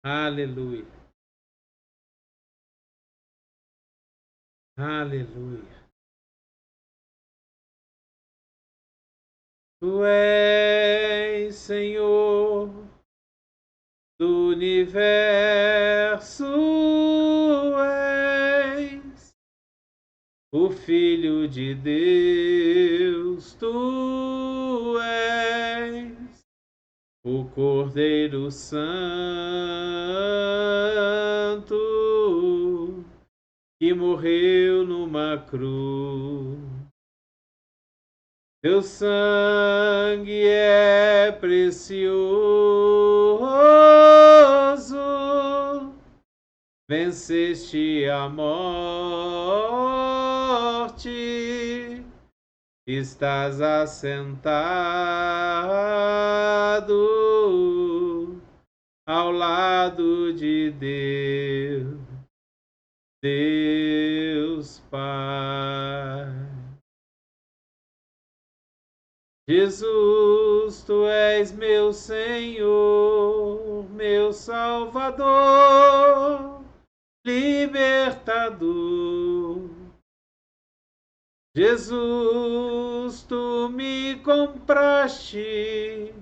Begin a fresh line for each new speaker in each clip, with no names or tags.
Aleluia. Aleluia. Tu és Senhor do universo, és o Filho de Deus, tu és o Cordeiro Santo que morreu numa cruz. Teu sangue é precioso, venceste a morte, estás assentado ao lado de Deus Pai. Jesus, tu és meu Senhor, meu Salvador, libertador. Jesus, tu me compraste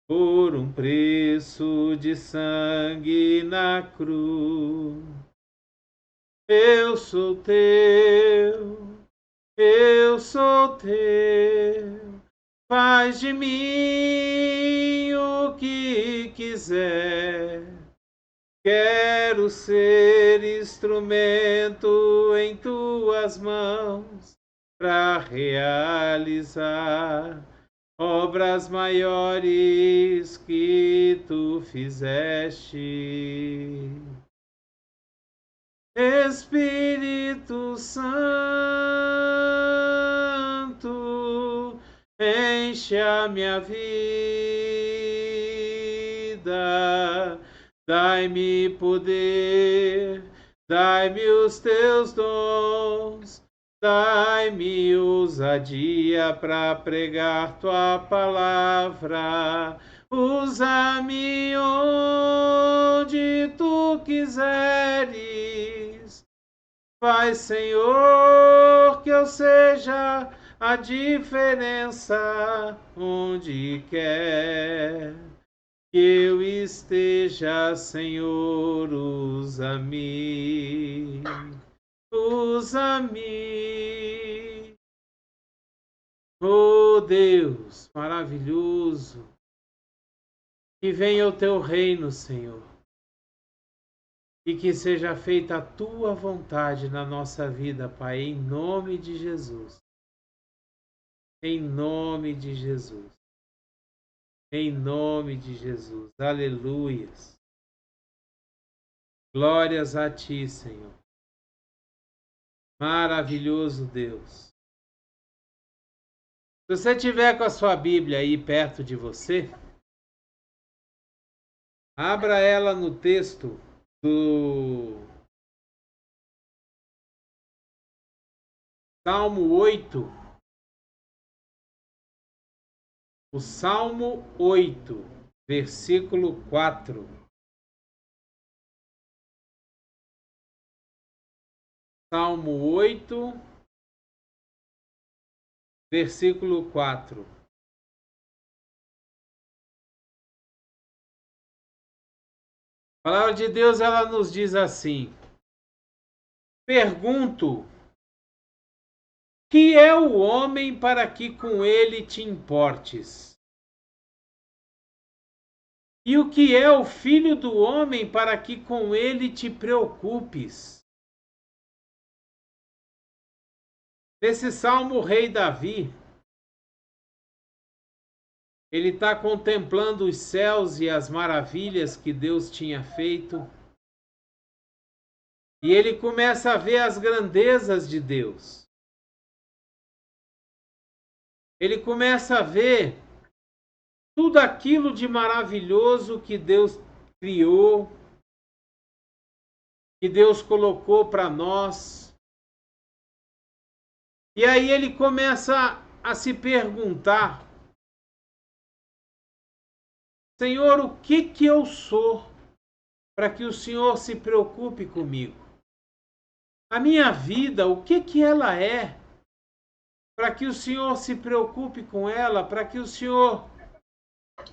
por um preço de sangue na cruz. Eu sou teu, eu sou teu. Faz de mim o que quiser. Quero ser instrumento em tuas mãos para realizar obras maiores que tu fizeste. Espírito Santo, enche a minha vida, dai-me poder, dai-me os teus dons, dai-me ousadia para pregar tua palavra, usa-me onde tu quiseres, faz, Senhor, que eu seja a diferença onde quer que eu esteja, Senhor, usa-me, usa-me. Oh Deus maravilhoso, que venha o teu reino, Senhor, e que seja feita a tua vontade na nossa vida, Pai, em nome de Jesus. Em nome de Jesus. Em nome de Jesus. Aleluias. Glórias a ti, Senhor. Maravilhoso Deus. Se você tiver com a sua Bíblia aí perto de você, abra ela no texto do Salmo 8. O Salmo 8, versículo 4. Salmo 8, versículo 4. A palavra de Deus, ela nos diz assim: pergunto, que é o homem para que com ele te importes? E o que é o filho do homem para que com ele te preocupes? Nesse salmo, o rei Davi, ele está contemplando os céus e as maravilhas que Deus tinha feito. E ele começa a ver as grandezas de Deus. Ele começa a ver tudo aquilo de maravilhoso que Deus criou, que Deus colocou para nós. E aí ele começa a se perguntar: Senhor, o que eu sou? para que o Senhor se preocupe comigo. A minha vida, o que ela é, para que o Senhor se preocupe com ela, para que o Senhor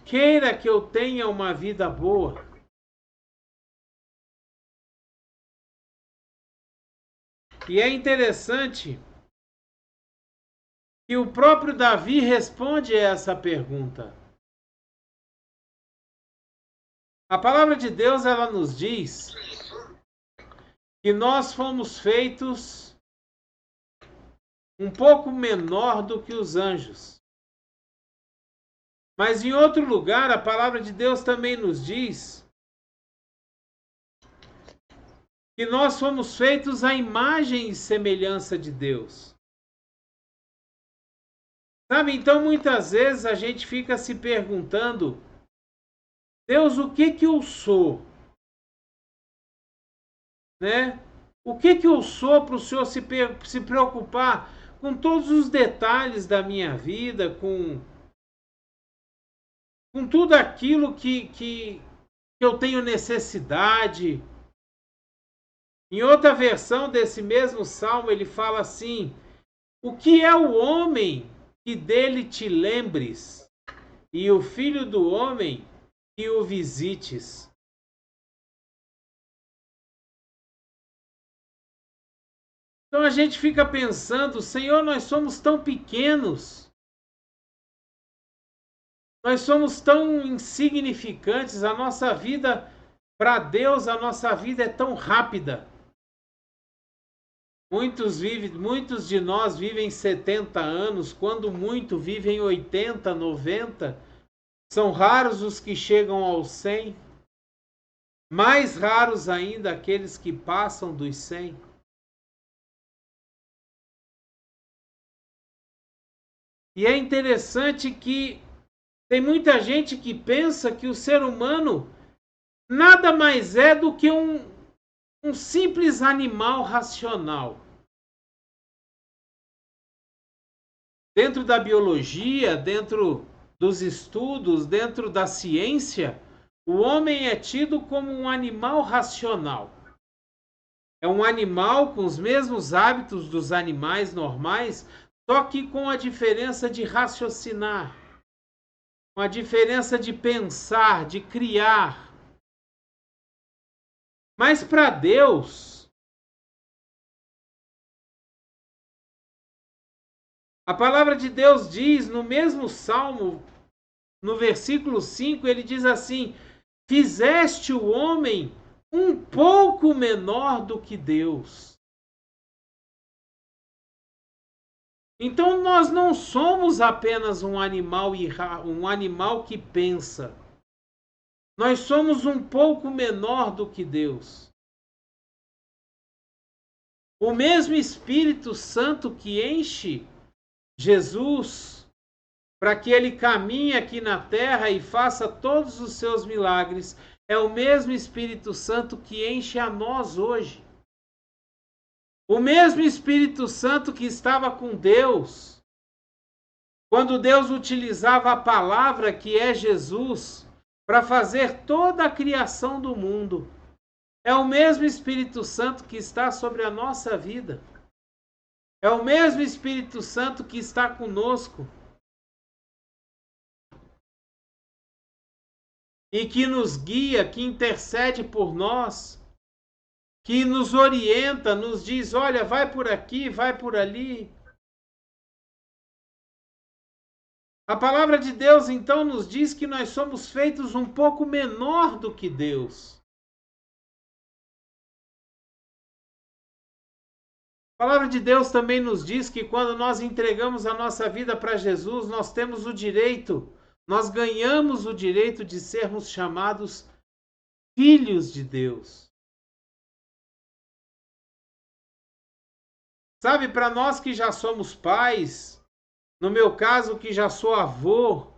queira que eu tenha uma vida boa. E é interessante que o próprio Davi responde a essa pergunta. A palavra de Deus, ela nos diz que nós fomos feitos um pouco menor do que os anjos. Mas em outro lugar, a palavra de Deus também nos diz que nós fomos feitos à imagem e semelhança de Deus. Sabe, então muitas vezes a gente fica se perguntando: Deus, o que eu sou? Né? O que eu sou para o Senhor se preocupar com todos os detalhes da minha vida, com tudo aquilo que eu tenho necessidade? Em outra versão desse mesmo salmo, ele fala assim: o que é o homem que dele te lembres, e o filho do homem que o visites? Então a gente fica pensando: Senhor, nós somos tão pequenos, nós somos tão insignificantes, a nossa vida, para Deus, a nossa vida é tão rápida. Muitos de nós vivem 70 anos, quando muito vivem 80, 90. São raros os que chegam aos 100. Mais raros ainda aqueles que passam dos 100. E é interessante que tem muita gente que pensa que o ser humano nada mais é do que um simples animal racional. Dentro da biologia, dentro dos estudos, dentro da ciência, o homem é tido como um animal racional. É um animal com os mesmos hábitos dos animais normais, só que com a diferença de raciocinar, com a diferença de pensar, de criar. Mas para Deus, a palavra de Deus diz no mesmo Salmo, no versículo 5, ele diz assim: fizeste o homem um pouco menor do que Deus. Então nós não somos apenas um animal que pensa. Nós somos um pouco menor do que Deus. O mesmo Espírito Santo que enche Jesus para que ele caminhe aqui na terra e faça todos os seus milagres, é o mesmo Espírito Santo que enche a nós hoje. O mesmo Espírito Santo que estava com Deus, quando Deus utilizava a palavra que é Jesus, para fazer toda a criação do mundo. É o mesmo Espírito Santo que está sobre a nossa vida. É o mesmo Espírito Santo que está conosco. E que nos guia, que intercede por nós, que nos orienta, nos diz: olha, vai por aqui, vai por ali. A palavra de Deus então nos diz que nós somos feitos um pouco menor do que Deus. A palavra de Deus também nos diz que quando nós entregamos a nossa vida para Jesus, nós temos o direito, nós ganhamos o direito de sermos chamados filhos de Deus. Sabe, para nós que já somos pais, no meu caso que já sou avô,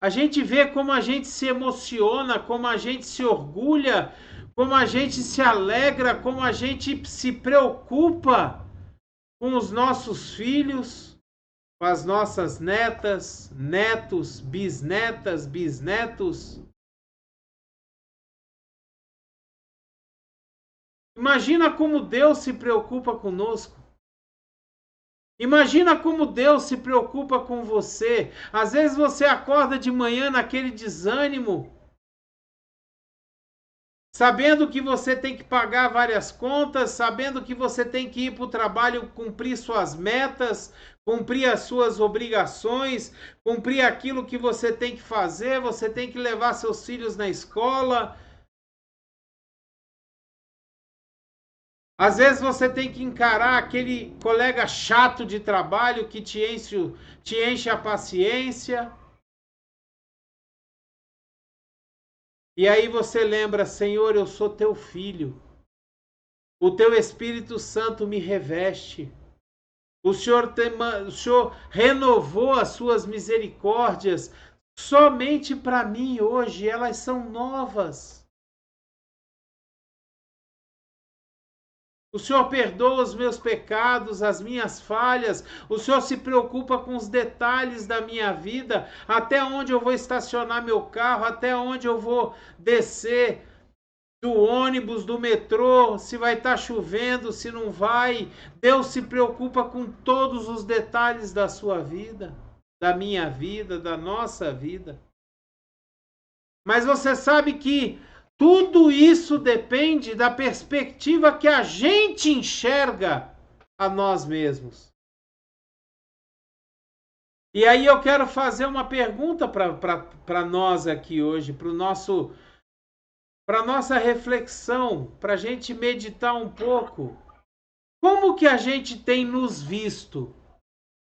a gente vê como a gente se emociona, como a gente se orgulha, como a gente se alegra, como a gente se preocupa com os nossos filhos, com as nossas netas, netos, bisnetas, bisnetos. Imagina como Deus se preocupa conosco. Imagina como Deus se preocupa com você. Às vezes você acorda de manhã naquele desânimo, sabendo que você tem que pagar várias contas, sabendo que você tem que ir para o trabalho cumprir suas metas, cumprir as suas obrigações, cumprir aquilo que você tem que fazer, você tem que levar seus filhos na escola. Às vezes você tem que encarar aquele colega chato de trabalho que te enche a paciência. E aí você lembra, Senhor, eu sou teu filho. O teu Espírito Santo me reveste. O Senhor renovou as suas misericórdias somente para mim hoje. Elas são novas. O Senhor perdoa os meus pecados, as minhas falhas. O Senhor se preocupa com os detalhes da minha vida, até onde eu vou estacionar meu carro, até onde eu vou descer do ônibus, do metrô, se vai estar chovendo, se não vai. Deus se preocupa com todos os detalhes da sua vida, da minha vida, da nossa vida. Mas você sabe que tudo isso depende da perspectiva que a gente enxerga a nós mesmos. E aí eu quero fazer uma pergunta para nós aqui hoje, para nossa reflexão, para a gente meditar um pouco. Como que a gente tem nos visto?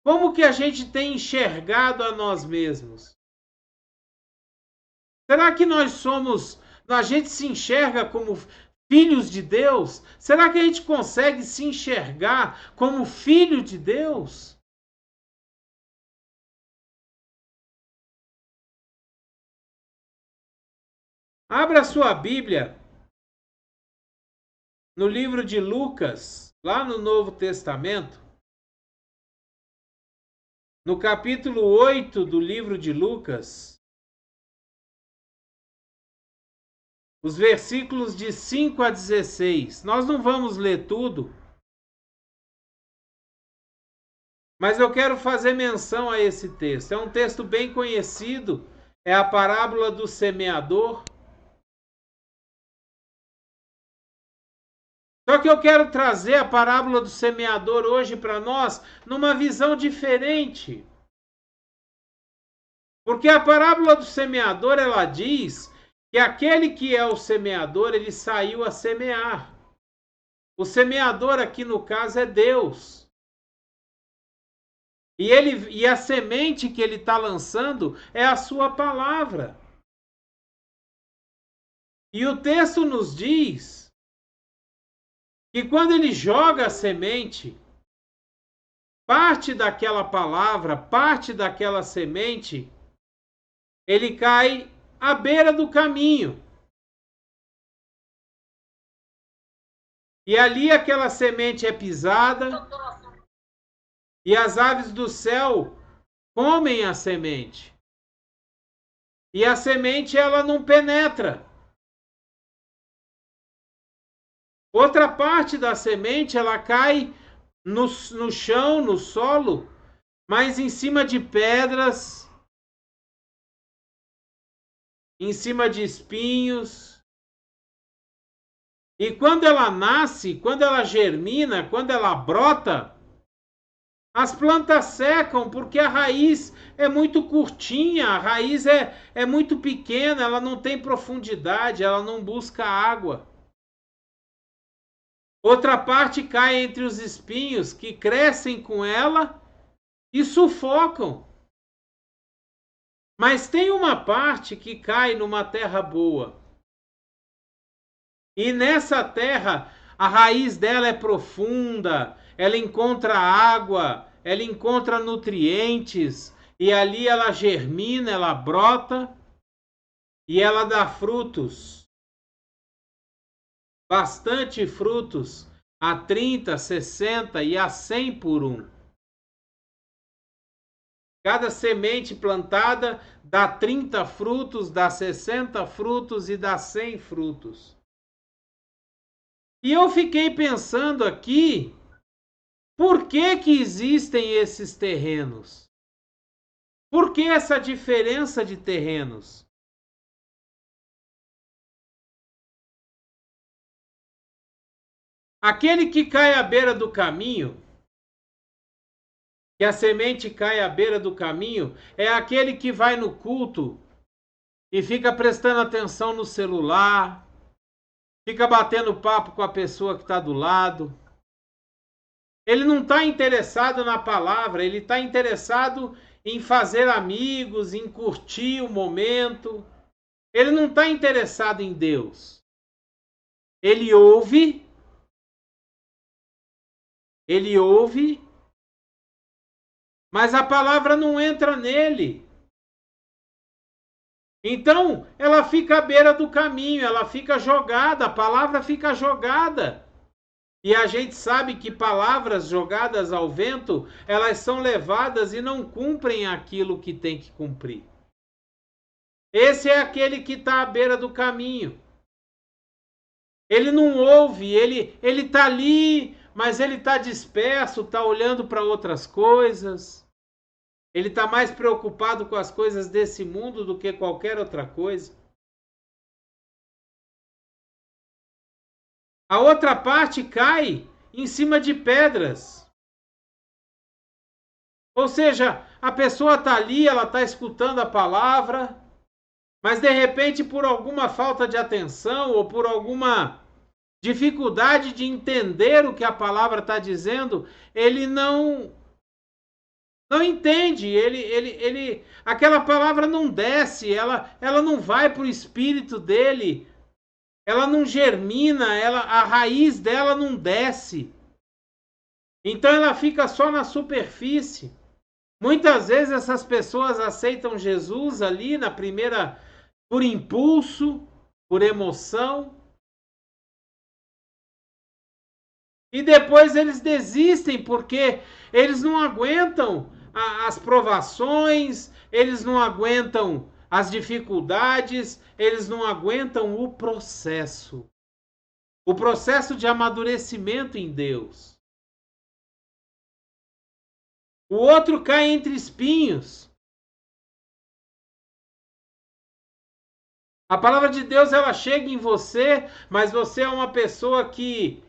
Como que a gente tem enxergado a nós mesmos? Será que a gente se enxerga como filhos de Deus? Será que a gente consegue se enxergar como filho de Deus? Abra sua Bíblia no livro de Lucas, lá no Novo Testamento, no capítulo 8 do livro de Lucas, os versículos de 5 a 16. Nós não vamos ler tudo, mas eu quero fazer menção a esse texto. É um texto bem conhecido, é a parábola do semeador. Só que eu quero trazer a parábola do semeador hoje para nós numa visão diferente. Porque a parábola do semeador, ela diz que aquele que é o semeador, ele saiu a semear. O semeador aqui no caso é Deus. E a semente que ele está lançando é a sua palavra. E o texto nos diz que quando ele joga a semente, parte daquela palavra, parte daquela semente, ele cai à beira do caminho. E ali aquela semente é pisada e as aves do céu comem a semente. E a semente ela não penetra. Outra parte da semente ela cai no chão, no solo, mas em cima de pedras, em cima de espinhos. E quando ela nasce, quando ela germina, quando ela brota, as plantas secam porque a raiz é muito curtinha, a raiz é muito pequena, ela não tem profundidade, ela não busca água. Outra parte cai entre os espinhos que crescem com ela e sufocam. Mas tem uma parte que cai numa terra boa. E nessa terra, a raiz dela é profunda, ela encontra água, ela encontra nutrientes, e ali ela germina, ela brota e ela dá frutos. Bastante frutos, a 30, 60 e a 100 por um. Cada semente plantada dá 30 frutos, dá 60 frutos e dá 100 frutos. E eu fiquei pensando aqui, por que que existem esses terrenos? Por que essa diferença de terrenos? Aquele que cai à beira do caminho, que a semente cai à beira do caminho, é aquele que vai no culto e fica prestando atenção no celular, fica batendo papo com a pessoa que está do lado. Ele não está interessado na palavra, ele está interessado em fazer amigos, em curtir o momento. Ele não está interessado em Deus. Ele ouve, mas a palavra não entra nele. Então, ela fica à beira do caminho, ela fica jogada, a palavra fica jogada. E a gente sabe que palavras jogadas ao vento, elas são levadas e não cumprem aquilo que tem que cumprir. Esse é aquele que está à beira do caminho. Ele não ouve, ele está ali, mas ele está disperso, está olhando para outras coisas. Ele está mais preocupado com as coisas desse mundo do que qualquer outra coisa. A outra parte cai em cima de pedras. Ou seja, a pessoa está ali, ela está escutando a palavra, mas de repente, por alguma falta de atenção ou por alguma dificuldade de entender o que a palavra está dizendo, ele não entende, aquela palavra não desce, ela não vai para o espírito dele, ela não germina, a raiz dela não desce. Então ela fica só na superfície. Muitas vezes essas pessoas aceitam Jesus ali na primeira, por impulso, por emoção, e depois eles desistem porque eles não aguentam as provações, eles não aguentam as dificuldades, eles não aguentam o processo de amadurecimento em Deus. O outro cai entre espinhos. A palavra de Deus, ela chega em você, mas você é uma pessoa que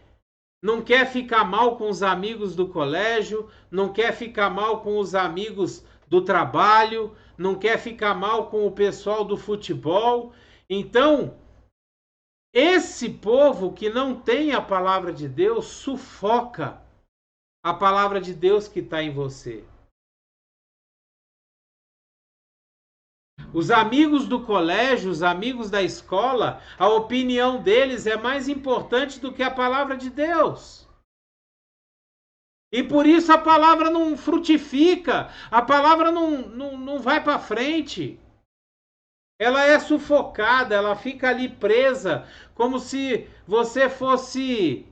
não quer ficar mal com os amigos do colégio, não quer ficar mal com os amigos do trabalho, não quer ficar mal com o pessoal do futebol. Então, esse povo que não tem a palavra de Deus sufoca a palavra de Deus que está em você. Os amigos do colégio, os amigos da escola, a opinião deles é mais importante do que a palavra de Deus. E por isso a palavra não frutifica, a palavra não vai para frente. Ela é sufocada, ela fica ali presa, como se você fosse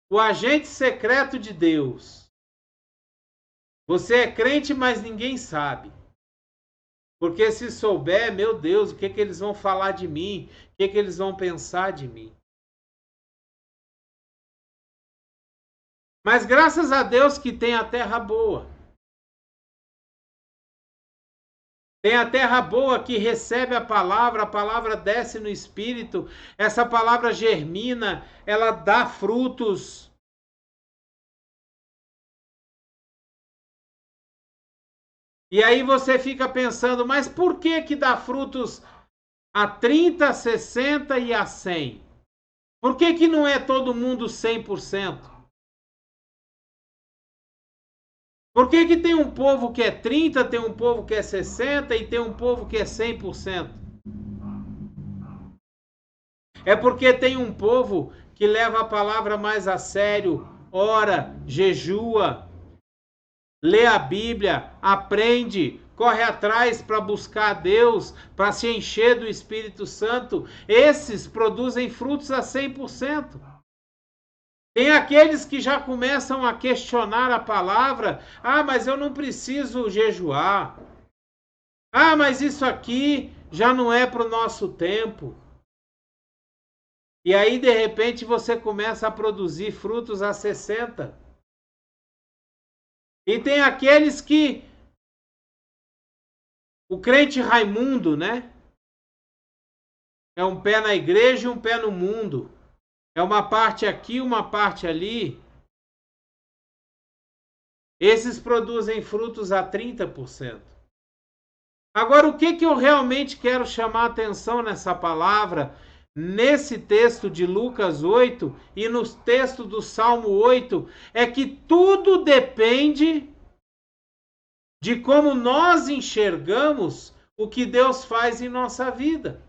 o agente secreto de Deus. Você é crente, mas ninguém sabe. Porque se souber, meu Deus, o que eles vão falar de mim? O que eles vão pensar de mim? Mas graças a Deus que tem a terra boa. Tem a terra boa que recebe a palavra desce no espírito, essa palavra germina, ela dá frutos. E aí você fica pensando, mas por que dá frutos a 30, 60 e a 100? Por que não é todo mundo 100%? Por que tem um povo que é 30, tem um povo que é 60 e tem um povo que é 100%? É porque tem um povo que leva a palavra mais a sério, ora, jejua, lê a Bíblia, aprende, corre atrás para buscar a Deus, para se encher do Espírito Santo. Esses produzem frutos a 100%. Tem aqueles que já começam a questionar a palavra. Ah, mas eu não preciso jejuar. Ah, mas isso aqui já não é para o nosso tempo. E aí, de repente, você começa a produzir frutos a 60. E tem aqueles que... O crente Raimundo, né? É um pé na igreja e um pé no mundo. É uma parte aqui, uma parte ali. Esses produzem frutos a 30%. Agora, o que eu realmente quero chamar a atenção nessa palavra, nesse texto de Lucas 8 e no texto do Salmo 8, é que tudo depende de como nós enxergamos o que Deus faz em nossa vida.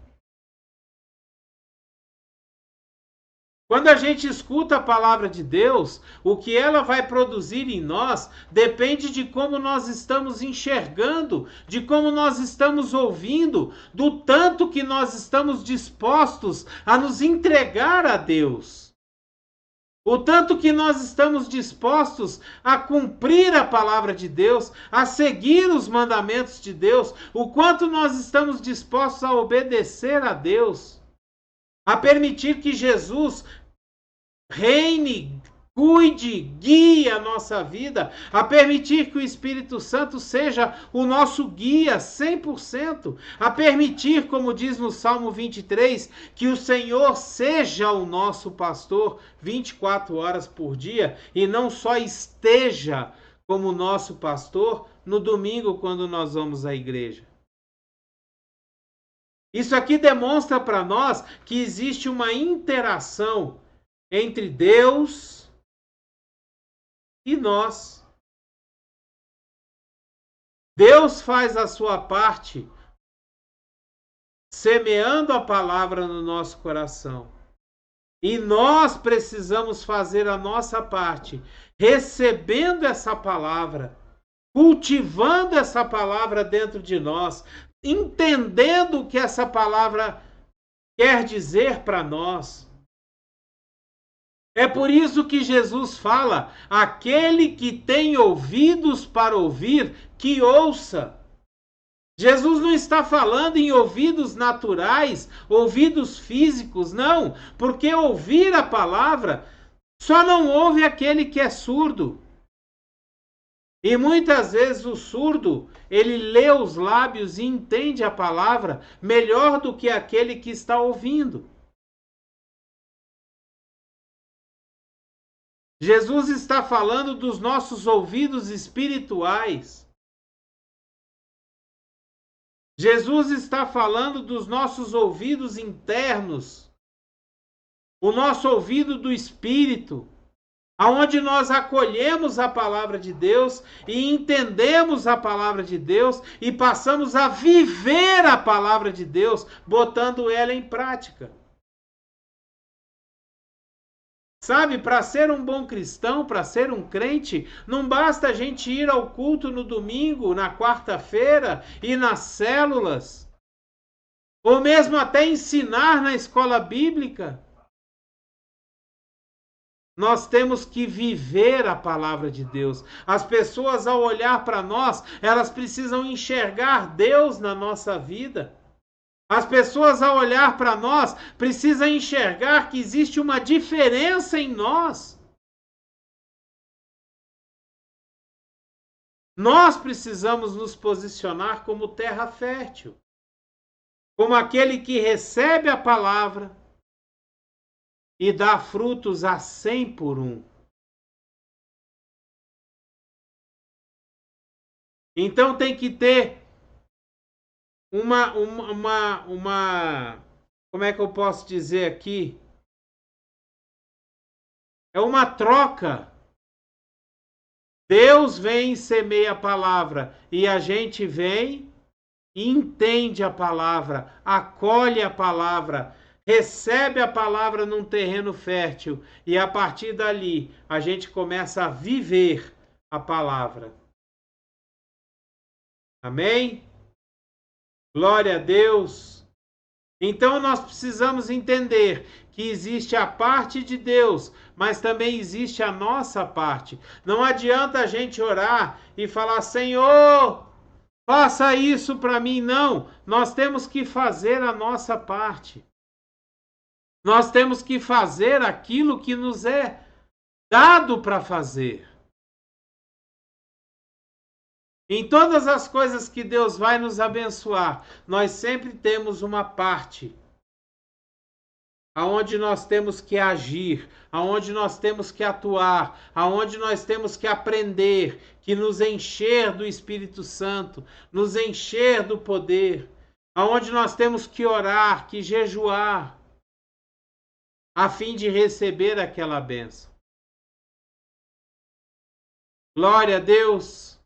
Quando a gente escuta a palavra de Deus, o que ela vai produzir em nós depende de como nós estamos enxergando, de como nós estamos ouvindo, do tanto que nós estamos dispostos a nos entregar a Deus. O tanto que nós estamos dispostos a cumprir a palavra de Deus, a seguir os mandamentos de Deus, o quanto nós estamos dispostos a obedecer a Deus, a permitir que Jesus reine, cuide, guie a nossa vida, a permitir que o Espírito Santo seja o nosso guia 100%, a permitir, como diz no Salmo 23, que o Senhor seja o nosso pastor 24 horas por dia e não só esteja como nosso pastor no domingo quando nós vamos à igreja. Isso aqui demonstra para nós que existe uma interação entre Deus e nós. Deus faz a sua parte, semeando a palavra no nosso coração. E nós precisamos fazer a nossa parte, recebendo essa palavra, cultivando essa palavra dentro de nós, entendendo o que essa palavra quer dizer para nós. É por isso que Jesus fala: aquele que tem ouvidos para ouvir, que ouça. Jesus não está falando em ouvidos naturais, ouvidos físicos, não, porque ouvir a palavra só não ouve aquele que é surdo. E muitas vezes o surdo, ele lê os lábios e entende a palavra melhor do que aquele que está ouvindo. Jesus está falando dos nossos ouvidos espirituais. Jesus está falando dos nossos ouvidos internos. O nosso ouvido do espírito, aonde nós acolhemos a palavra de Deus e entendemos a palavra de Deus e passamos a viver a palavra de Deus, botando ela em prática. Sabe, para ser um bom cristão, para ser um crente, não basta a gente ir ao culto no domingo, na quarta-feira e nas células, ou mesmo até ensinar na escola bíblica. Nós temos que viver a palavra de Deus. As pessoas, ao olhar para nós, elas precisam enxergar Deus na nossa vida. As pessoas, ao olhar para nós, precisam enxergar que existe uma diferença em nós. Nós precisamos nos posicionar como terra fértil, como aquele que recebe a palavra e dá frutos a 100 por 1. Então tem que ter como é que eu posso dizer aqui? É uma troca. Deus vem e semeia a palavra e a gente vem e entende a palavra, acolhe a palavra, recebe a palavra num terreno fértil e a partir dali a gente começa a viver a palavra. Amém? Glória a Deus. Então nós precisamos entender que existe a parte de Deus, mas também existe a nossa parte. Não adianta a gente orar e falar: Senhor, faça isso para mim. Não, nós temos que fazer a nossa parte. Nós temos que fazer aquilo que nos é dado para fazer. Em todas as coisas que Deus vai nos abençoar, nós sempre temos uma parte aonde nós temos que agir, aonde nós temos que atuar, aonde nós temos que aprender, que nos encher do Espírito Santo, nos encher do poder, aonde nós temos que orar, que jejuar, a fim de receber aquela bênção. Glória a Deus,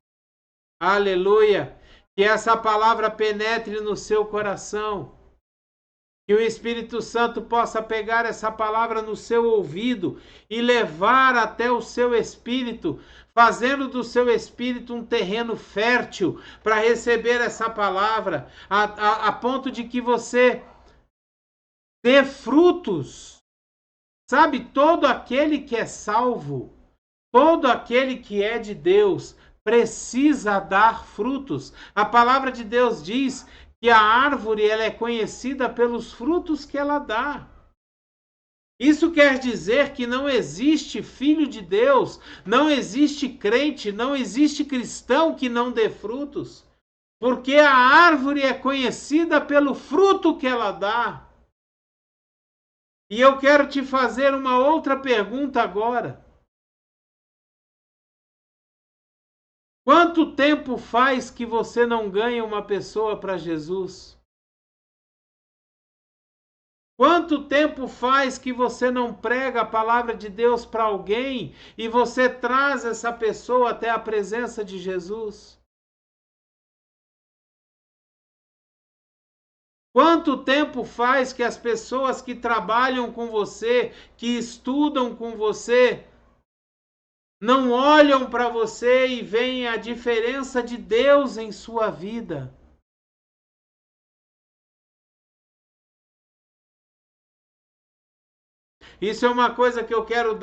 aleluia, que essa palavra penetre no seu coração. Que o Espírito Santo possa pegar essa palavra no seu ouvido e levar até o seu espírito, fazendo do seu espírito um terreno fértil para receber essa palavra, a ponto de que você dê frutos. Sabe, todo aquele que é salvo, todo aquele que é de Deus, precisa dar frutos. A palavra de Deus diz que a árvore ela é conhecida pelos frutos que ela dá. Isso quer dizer que não existe filho de Deus, não existe crente, não existe cristão que não dê frutos, porque a árvore é conhecida pelo fruto que ela dá. E eu quero te fazer uma outra pergunta agora. Quanto tempo faz que você não ganha uma pessoa para Jesus? Quanto tempo faz que você não prega a palavra de Deus para alguém e você traz essa pessoa até a presença de Jesus? Quanto tempo faz que as pessoas que trabalham com você, que estudam com você, não olham para você e veem a diferença de Deus em sua vida? Isso é uma coisa que eu quero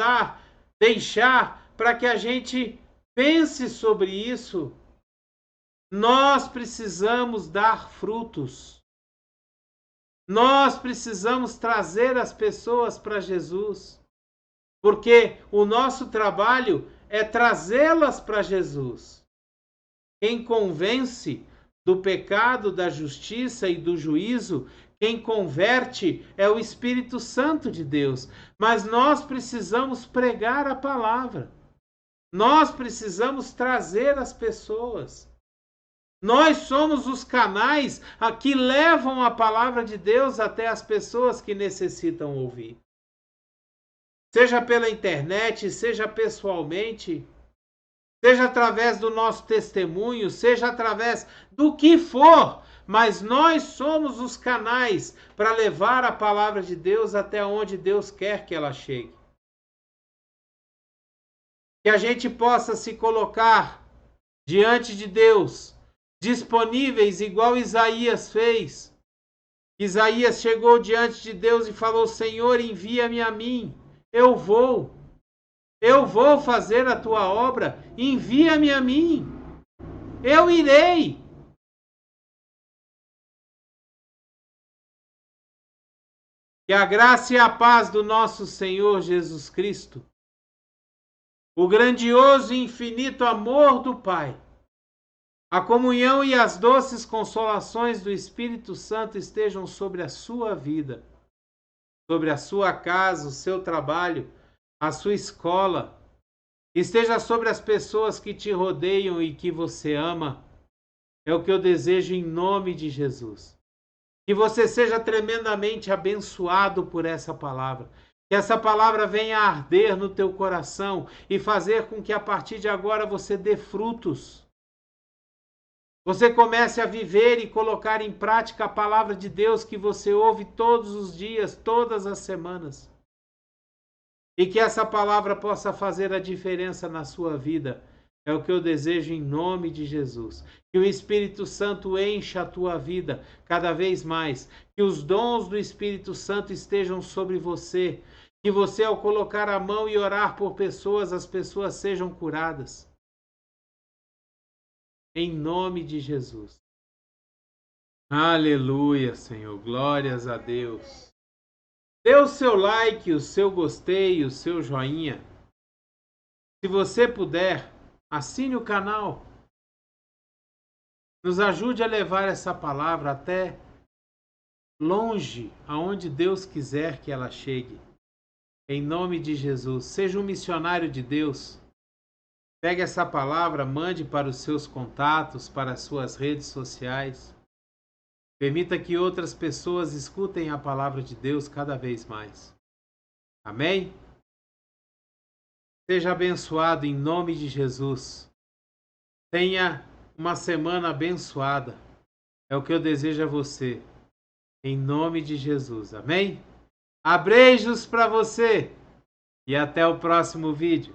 deixar para que a gente pense sobre isso. Nós precisamos dar frutos. Nós precisamos trazer as pessoas para Jesus. Porque o nosso trabalho é trazê-las para Jesus. Quem convence do pecado, da justiça e do juízo, quem converte é o Espírito Santo de Deus. Mas nós precisamos pregar a palavra. Nós precisamos trazer as pessoas. Nós somos os canais que levam a palavra de Deus até as pessoas que necessitam ouvir. Seja pela internet, seja pessoalmente, seja através do nosso testemunho, seja através do que for, mas nós somos os canais para levar a palavra de Deus até onde Deus quer que ela chegue. Que a gente possa se colocar diante de Deus, disponíveis igual Isaías fez. Isaías chegou diante de Deus e falou: Senhor, envia-me a mim. Eu vou fazer a tua obra, envia-me a mim, eu irei. Que a graça e a paz do nosso Senhor Jesus Cristo, o grandioso e infinito amor do Pai, a comunhão e as doces consolações do Espírito Santo estejam sobre a sua vida, sobre a sua casa, o seu trabalho, a sua escola, esteja sobre as pessoas que te rodeiam e que você ama. É o que eu desejo em nome de Jesus. Que você seja tremendamente abençoado por essa palavra. Que essa palavra venha a arder no teu coração e fazer com que a partir de agora você dê frutos. Você comece a viver e colocar em prática a palavra de Deus que você ouve todos os dias, todas as semanas. E que essa palavra possa fazer a diferença na sua vida. É o que eu desejo em nome de Jesus. Que o Espírito Santo encha a tua vida cada vez mais. Que os dons do Espírito Santo estejam sobre você. Que você, ao colocar a mão e orar por pessoas, as pessoas sejam curadas. Em nome de Jesus. Aleluia, Senhor. Glórias a Deus. Dê o seu like, o seu gostei, o seu joinha. Se você puder, assine o canal. Nos ajude a levar essa palavra até longe, aonde Deus quiser que ela chegue. Em nome de Jesus, seja um missionário de Deus. Pegue essa palavra, mande para os seus contatos, para as suas redes sociais. Permita que outras pessoas escutem a palavra de Deus cada vez mais. Amém? Seja abençoado em nome de Jesus. Tenha uma semana abençoada. É o que eu desejo a você. Em nome de Jesus. Amém? Abreijos para você. E até o próximo vídeo.